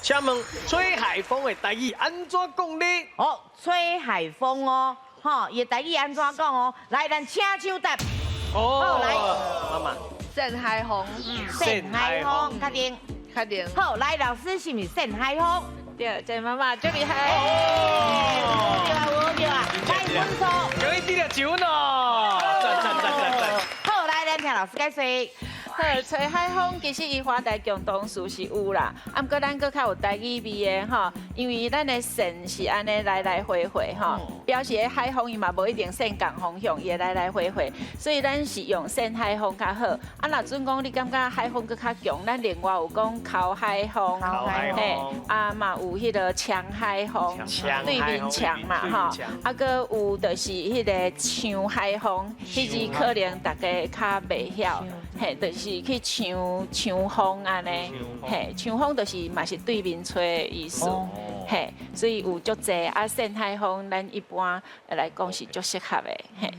请问吹海风的台语安怎讲呢？哦，吹海风哦，吼，伊台语安怎讲哦？来，咱请唱答。好来妈妈，盛海风，盛海风，确定。确定。好，来，老师是不是盛海风？对，这妈妈最厉害。有对啊，来分数。有一滴的酒呢，赞。好，来，咱听老师解说。好，吹海风其实伊华台共同词是有啦，啊，不过咱搁较有台语味的吼，因为咱的线是安尼来来回回吼，表示海风伊嘛无一定线共方向，伊会来来回回，所以咱是用线海风较好。啊，若准讲你感觉海风搁较强，咱另外有讲靠海风，嘿，啊嘛有迄个强海风，对面强嘛吼，啊搁有就是迄个唱海风，迄字可能大家较袂晓，嘿，就是。是去唱风安尼，嘿，唱风就是嘛是对面吹的意思，嘿，所以有足济啊，盛海风咱一般来讲是足适合的，嘿。